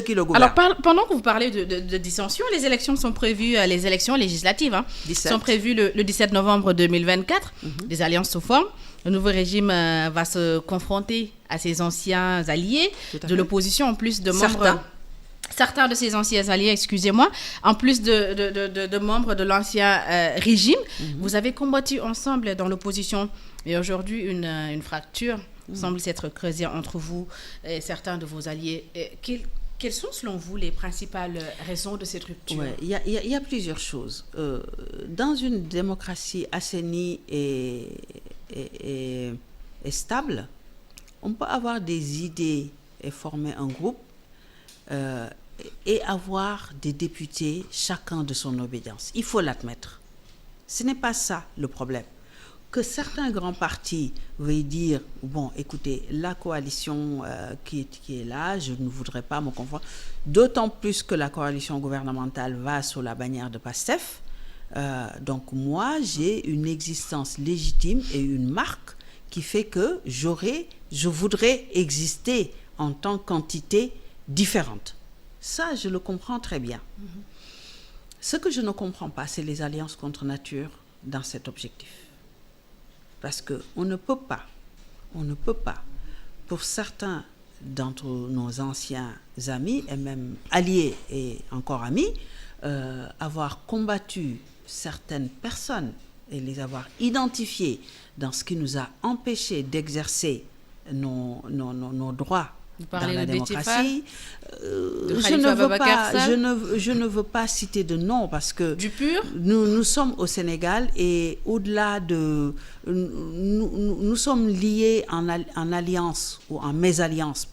qui le gouvernent. Alors, pendant que vous parlez de dissension, les élections sont prévues, les élections législatives, 17. sont prévues le 17 novembre 2024. Des alliances se forment. Le nouveau régime va se confronter à ses anciens alliés de l'opposition, en plus de membres... Certains de ces anciens alliés, excusez-moi, en plus de membres de l'ancien régime. Vous avez combattu ensemble dans l'opposition. Et aujourd'hui, une fracture semble s'être creusée entre vous et certains de vos alliés. Quelles sont, selon vous, les principales raisons de cette rupture? Il y a plusieurs choses. Dans une démocratie assainie et stable, on peut avoir des idées et former un groupe et avoir des députés, chacun de son obédience. Il faut l'admettre. Ce n'est pas ça le problème. Que certains grands partis veuillent dire, bon, écoutez, la coalition qui est là, je ne voudrais pas me confondre, d'autant plus que la coalition gouvernementale va sous la bannière de PASTEF. Donc moi, j'ai une existence légitime et une marque qui fait que je voudrais exister en tant qu'entité différente. Ça, je le comprends très bien. Ce que je ne comprends pas, c'est les alliances contre nature dans cet objectif. Parce qu'on ne peut pas, pour certains d'entre nos anciens amis, et même alliés et encore amis, avoir combattu certaines personnes et les avoir identifiées dans ce qui nous a empêchés d'exercer nos droits dans la démocratie. Je ne veux pas citer de nom parce que du pur, nous sommes au Sénégal et au-delà de... Nous sommes liés en alliance ou en mésalliance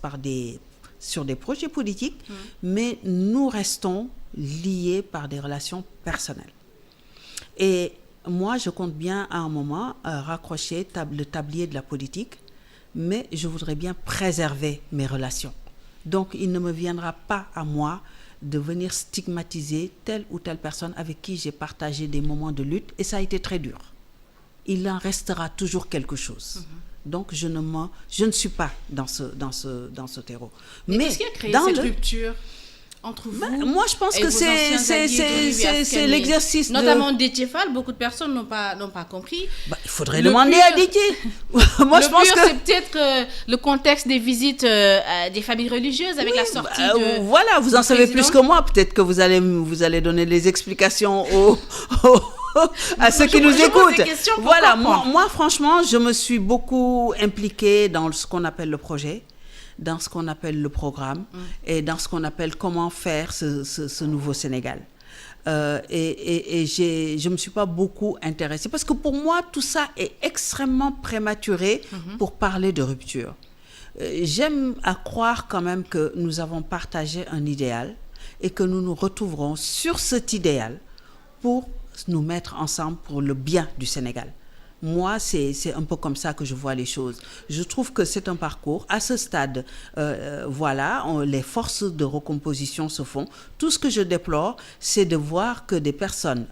sur des projets politiques, mais nous restons liés par des relations personnelles. Et moi, je compte bien à un moment raccrocher le tablier de la politique, mais je voudrais bien préserver mes relations. Donc, il ne me viendra pas à moi de venir stigmatiser telle ou telle personne avec qui j'ai partagé des moments de lutte, et ça a été très dur. Il en restera toujours quelque chose. Donc, je ne suis pas dans ce terreau. Mais qu'est-ce qui a créé cette rupture entre vous? Moi, je pense que c'est l'exercice notamment Déthié Fall, beaucoup de personnes n'ont pas compris. Il faudrait demander à Déthié. Moi, je pense que c'est peut-être le contexte des visites des familles religieuses avec la sortie de... Voilà, vous en savez plus que moi. Peut-être que vous allez donner les explications à ceux qui nous écoutent. Voilà, moi, franchement, je me suis beaucoup impliquée dans ce qu'on appelle le projet, dans ce qu'on appelle le programme et dans ce qu'on appelle comment faire ce nouveau Sénégal. Et je ne me suis pas beaucoup intéressée parce que pour moi, tout ça est extrêmement prématuré pour parler de rupture. J'aime à croire quand même que nous avons partagé un idéal et que nous nous retrouverons sur cet idéal pour nous mettre ensemble pour le bien du Sénégal. Moi, c'est un peu comme ça que je vois les choses. Je trouve que c'est un parcours. À ce stade, les forces de recomposition se font. Tout ce que je déplore, c'est de voir que des personnes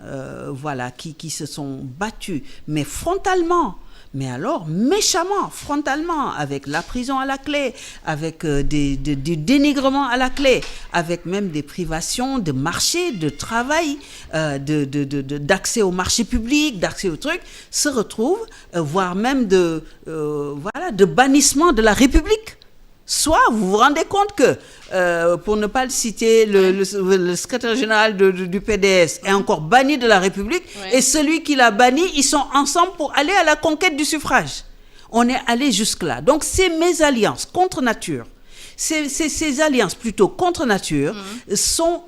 qui se sont battues, mais frontalement, mais alors méchamment, frontalement, avec la prison à la clé, avec du dénigrement à la clé, avec même des privations de marché, de travail, d'accès au marché public, d'accès aux trucs, se retrouvent, voire même de bannissement de la République. Soit vous vous rendez compte que, pour ne pas le citer, le secrétaire général du PDS est encore banni de la République, et celui qui l'a banni, ils sont ensemble pour aller à la conquête du suffrage. On est allé jusque-là. Donc ces mésalliances contre nature, ces alliances plutôt contre nature sont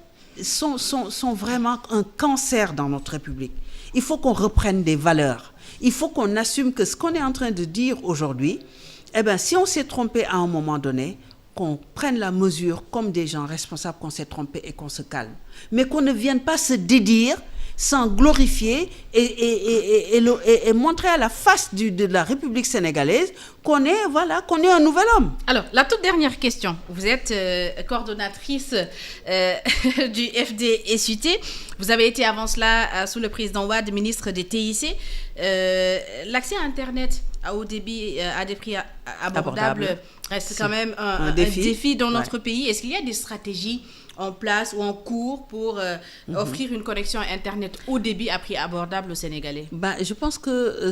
vraiment un cancer dans notre République. Il faut qu'on reprenne des valeurs. Il faut qu'on assume que ce qu'on est en train de dire aujourd'hui, si on s'est trompé à un moment donné, qu'on prenne la mesure comme des gens responsables qu'on s'est trompé et qu'on se calme. Mais qu'on ne vienne pas se dédire, s'en glorifier et montrer à la face de la République sénégalaise qu'on est un nouvel homme. Alors, la toute dernière question. Vous êtes coordonnatrice du FD-SUT. Vous avez été avant cela, sous le président Wade, ministre des TIC. L'accès à Internet à haut débit à des prix abordables reste quand même un défi dans notre pays. Est-ce qu'il y a des stratégies en place ou en cours pour offrir une connexion Internet haut débit à prix abordable aux Sénégalais? Je pense que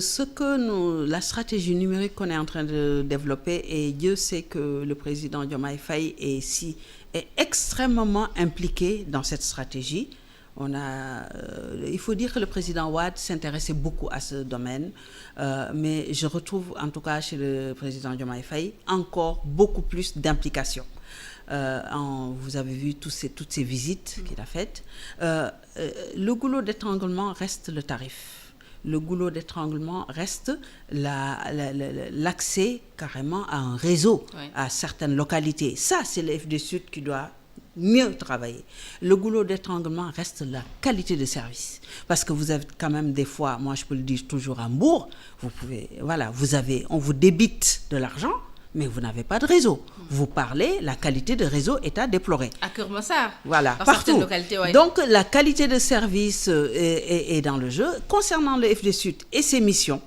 la stratégie numérique qu'on est en train de développer, et Dieu sait que le président Diomaye Faye est extrêmement impliqué dans cette stratégie. Il faut dire que le président Wade s'intéressait beaucoup à ce domaine, mais je retrouve en tout cas chez le président Diomaye Faye encore beaucoup plus d'implication. Vous avez vu toutes ces visites qu'il a faites. Le goulot d'étranglement reste le tarif. Le goulot d'étranglement reste l'accès carrément à un réseau, à certaines localités. Ça, c'est le FD Sud qui doit mieux travailler. Le goulot d'étranglement reste la qualité de service. Parce que vous avez quand même des fois, moi je peux le dire toujours à Mbour, on vous débite de l'argent, mais vous n'avez pas de réseau. Vous parlez, la qualité de réseau est à déplorer. À Keur-Massar. Voilà, partout. Donc, la qualité de service est dans le jeu. Concernant le FD Sud et ses missions,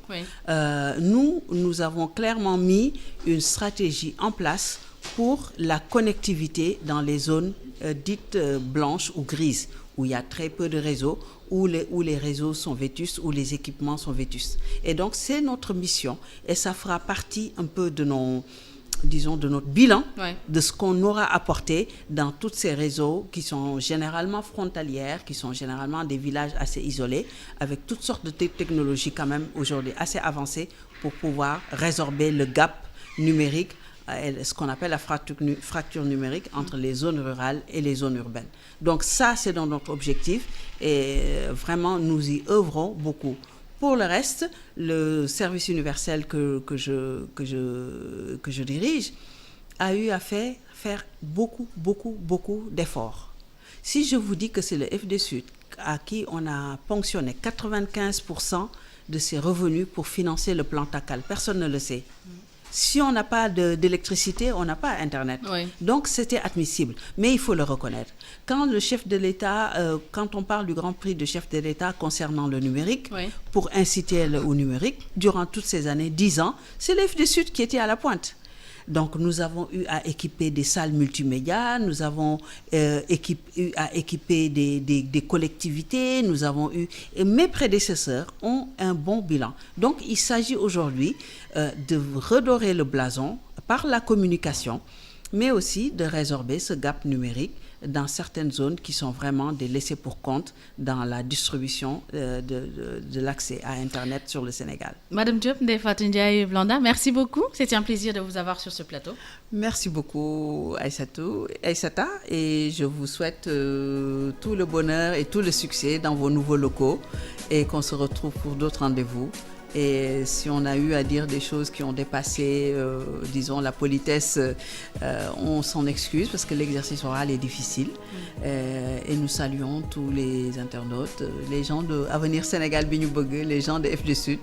nous avons clairement mis une stratégie en place pour la connectivité dans les zones dites blanches ou grises, où il y a très peu de réseaux, où les réseaux sont vétustes, où les équipements sont vétustes. Et donc, c'est notre mission, et ça fera partie un peu de notre bilan, de ce qu'on aura apporté dans tous ces réseaux qui sont généralement frontalières, qui sont généralement des villages assez isolés, avec toutes sortes de technologies quand même aujourd'hui assez avancées pour pouvoir résorber le gap numérique, ce qu'on appelle la fracture numérique entre les zones rurales et les zones urbaines. Donc ça, c'est dans notre objectif et vraiment, nous y œuvrons beaucoup. Pour le reste, le service universel que je dirige a eu à faire beaucoup d'efforts. Si je vous dis que c'est le FD Sud à qui on a ponctionné 95% de ses revenus pour financer le plan TACAL, personne ne le sait. Si on n'a pas d'électricité, on n'a pas Internet. Donc, c'était admissible. Mais il faut le reconnaître. Quand le chef de l'État, quand on parle du Grand Prix de chef de l'État concernant le numérique, pour inciter au numérique, durant toutes ces années, 10 ans, c'est le FD Sud qui était à la pointe. Donc, nous avons eu à équiper des salles multimédia, nous avons eu à équiper des collectivités, et mes prédécesseurs ont un bon bilan. Donc, il s'agit aujourd'hui de redorer le blason par la communication, mais aussi de résorber ce gap numérique dans certaines zones qui sont vraiment des laissés pour compte dans la distribution de l'accès à Internet sur le Sénégal. Madame Diop, Ndeye Fatou Ndiaye Blondin, merci beaucoup. C'était un plaisir de vous avoir sur ce plateau. Merci beaucoup, Aïssata, et je vous souhaite tout le bonheur et tout le succès dans vos nouveaux locaux et qu'on se retrouve pour d'autres rendez-vous. Et si on a eu à dire des choses qui ont dépassé, disons, la politesse, on s'en excuse parce que l'exercice oral est difficile. Et nous saluons tous les internautes, les gens de Avenir Sénégal Bignoubogue, les gens de FD Sud.